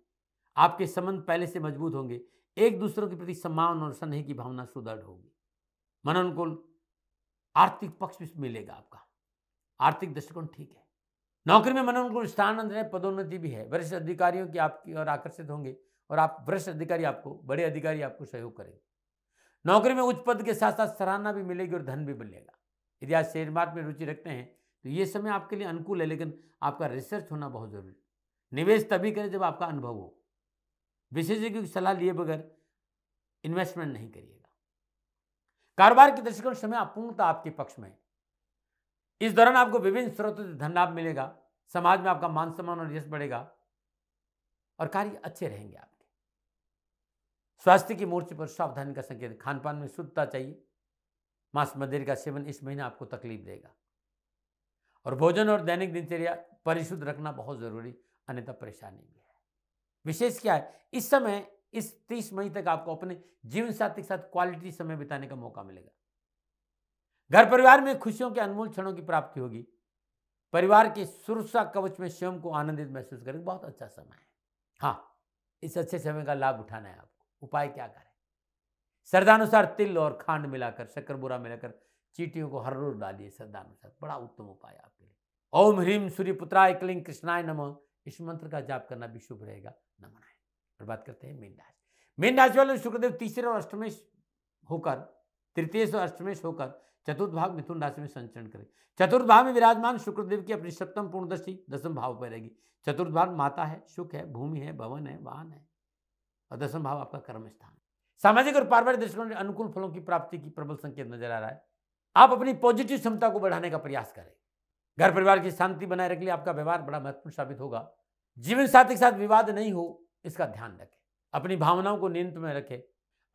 आपके संबंध पहले से मजबूत होंगे। एक दूसरे के प्रति सम्मान और स्नेह की भावना सुदृढ़ होगी। मन अनुकूल आर्थिक पक्ष भी मिलेगा। आपका आर्थिक दृष्टिकोण ठीक है। नौकरी में मन अनुकूल स्थानांतरण, पदोन्नति भी है। वरिष्ठ अधिकारियों की आपकी ओर आकर्षित होंगे और आप वरिष्ठ अधिकारी आपको, बड़े अधिकारी आपको सहयोग करेंगे। नौकरी में उच्च पद के साथ साथ सराहना भी मिलेगी और धन भी मिलेगा। यदि आप शेयर मार्केट में रुचि रखते हैं तो ये समय आपके लिए अनुकूल है, लेकिन आपका रिसर्च होना बहुत जरूरी है। निवेश तभी करें जब आपका अनुभव हो। विशेषज्ञों की सलाह लिए बगैर इन्वेस्टमेंट नहीं करिएगा। कारोबार की दृष्टिकोण समय अपूर्णता आपके पक्ष में है। इस दौरान आपको विभिन्न स्रोतों से धन लाभ मिलेगा। समाज में आपका मान सम्मान और यश बढ़ेगा और कार्य अच्छे रहेंगे आपके। स्वास्थ्य की मोर्चे पर सावधानी का संकेत। खान पान में शुद्धता चाहिए। मांस मदिरा का सेवन इस महीने आपको तकलीफ देगा और भोजन और दैनिक दिनचर्या परिशुद्ध रखना बहुत जरूरी, अन्यथा परेशानी भी है। विशेष क्या है, इस समय इस 30 मई तक आपको अपने जीवन साथी के साथ क्वालिटी समय बिताने का मौका मिलेगा। घर परिवार में खुशियों के अनमोल क्षणों की प्राप्ति होगी। परिवार के सुरक्षा कवच में स्वयं को आनंदित महसूस करेंगे। बहुत अच्छा समय है। हाँ, इस अच्छे समय का लाभ उठाना है आपको। उपाय क्या करें? श्रद्धानुसार तिल और खांड मिलाकर, शक्कर बुरा मिलाकर चींटियों को हर रोज डालिए श्रद्धानुसार। बड़ा उत्तम उपाय आपके लिए। ओम ह्रीम सूर्यपुत्राय क्लीं कृष्णाय नमः, इस मंत्र का जाप करना भी शुभ रहेगा। नमन है। और बात करते हैं मीन राशि। मीन राशि वाले शुक्रदेव तीसरे और अष्टमेश होकर, तृतीय से अष्टमेश होकर चतुर्थ भाव मिथुन राशि में संचरण करें। चतुर्थ भाव में विराजमान शुक्रदेव की अपनी सप्तम पूर्ण दृष्टि दसम भाव पर रहेगी। चतुर्थ भाव माता है, सुख है, भूमि है, भवन है, वाहन है और दसम भाव आपका कर्म स्थान है। सामाजिक और पारिवारिक दृष्टिकोण से अनुकूल फलों की प्राप्ति की प्रबल संकेत नजर आ रहा है। आप अपनी पॉजिटिव क्षमता को बढ़ाने का प्रयास करें। घर परिवार की शांति बनाए रखने के लिए आपका व्यवहार बड़ा महत्वपूर्ण साबित होगा। जीवन साथी के साथ विवाद नहीं हो, इसका ध्यान रखें। अपनी भावनाओं को नियंत्रण में रखें।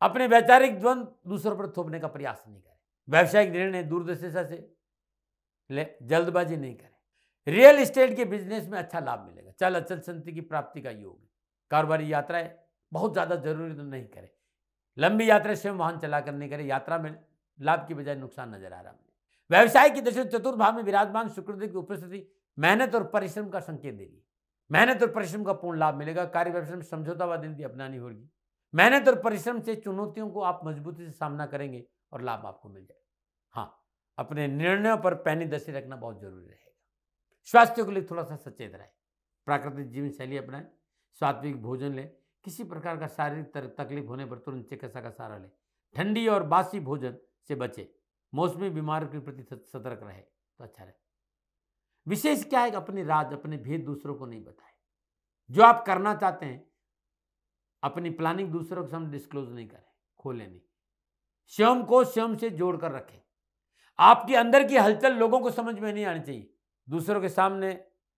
अपने वैचारिक द्वंद दूसरों पर थोपने का प्रयास नहीं करें। व्यवसायिक निर्णय दूरदर्शिता से ले, जल्दबाजी नहीं करें। रियल एस्टेट के बिजनेस में अच्छा लाभ मिलेगा। चल अचल संपत्ति की प्राप्ति का योग है। कारोबारी यात्राएं बहुत ज्यादा जरूरी तो नहीं करें। लंबी यात्रा स्वयं वाहन चला कर नहीं करें। यात्रा में लाभ की बजाय नुकसान नजर आ रहा है। व्यवसाय की दशा चतुर्थ भाव में विराजमान शुक्रदेव की उपस्थिति मेहनत और परिश्रम का संकेत दे रही है। मेहनत और परिश्रम का पूर्ण लाभ मिलेगा। कार्य व्यवसाय में समझौतावादी नीति अपनानी होगी। मेहनत और परिश्रम से चुनौतियों को आप मजबूती से सामना करेंगे और लाभ आपको मिल जाएगा। हाँ, अपने निर्णयों पर पैनी दृष्टि रखना बहुत जरूरी रहेगा। स्वास्थ्य के लिए थोड़ा सा सचेत रहें। प्राकृतिक जीवन शैली अपनाएं। सात्विक भोजन लें। किसी प्रकार का शारीरिक तकलीफ होने पर तुरंत चिकित्सा का सहारा लें। ठंडी और बासी भोजन से बचें। मौसमी बीमारियों के प्रति सतर्क रहे तो अच्छा रहे। विशेष क्या है कि अपनी राज, अपने भेद दूसरों को नहीं बताएं। जो आप करना चाहते हैं अपनी प्लानिंग दूसरों के सामने डिस्क्लोज नहीं करें, खोलें नहीं। स्वयं को स्वयं से जोड़कर रखें। आपके अंदर की हलचल लोगों को समझ में नहीं आनी चाहिए। दूसरों के सामने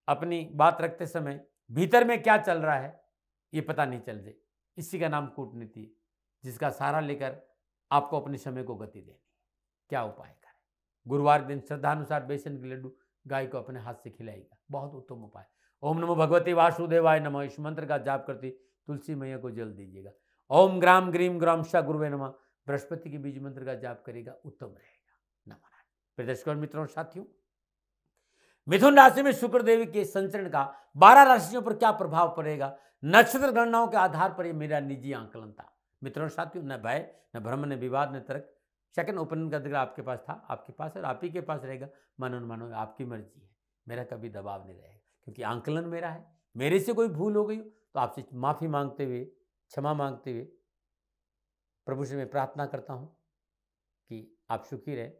अपनी बात रखते समय भीतर में क्या चल रहा है ये पता नहीं चल जाए। इसी का नाम कूटनीति, जिसका सहारा लेकर आपको अपने समय को गति देनी है। क्या उपाय करें? गुरुवार दिन श्रद्धानुसार बेसन के लड्डू गाय को अपने हाथ से खिलाएगा। बहुत उत्तम उपाय। ओम नमो भगवते वासुदेवाय नमः, इस मंत्र का जाप करते तुलसी मैया को जल दीजिएगा। ओम ग्राम ग्रीम ग्राम शा गुरुवे नमः, बृहस्पति के बीज मंत्र का जाप करेगा, उत्तम रहेगा। नमः। प्रिय दर्शकों, मित्रों, साथियों, मिथुन राशि में शुक्र देव के संचरण का 12 राशियों पर क्या प्रभाव पड़ेगा, नक्षत्र गणनाओं के आधार पर, ये मेरा निजी आंकलन था। मित्रों साथियों, न भय, न भ्रम, न विवाद, न तर्क। सेकंड ओपिनियन का अधिकार आपके पास था, आपके पास और आप ही के पास रहेगा। मानो न मानो, आपकी मर्जी है, मेरा कभी दबाव नहीं रहेगा, क्योंकि आंकलन मेरा है। मेरे से कोई भूल हो गई तो आपसे माफी मांगते हुए, क्षमा मांगते हुए प्रभु से मैं प्रार्थना करता हूं कि आप सुखी रहे,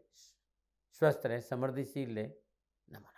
स्वस्थ रहे, समृद्धिशील रहे। नमस्कार।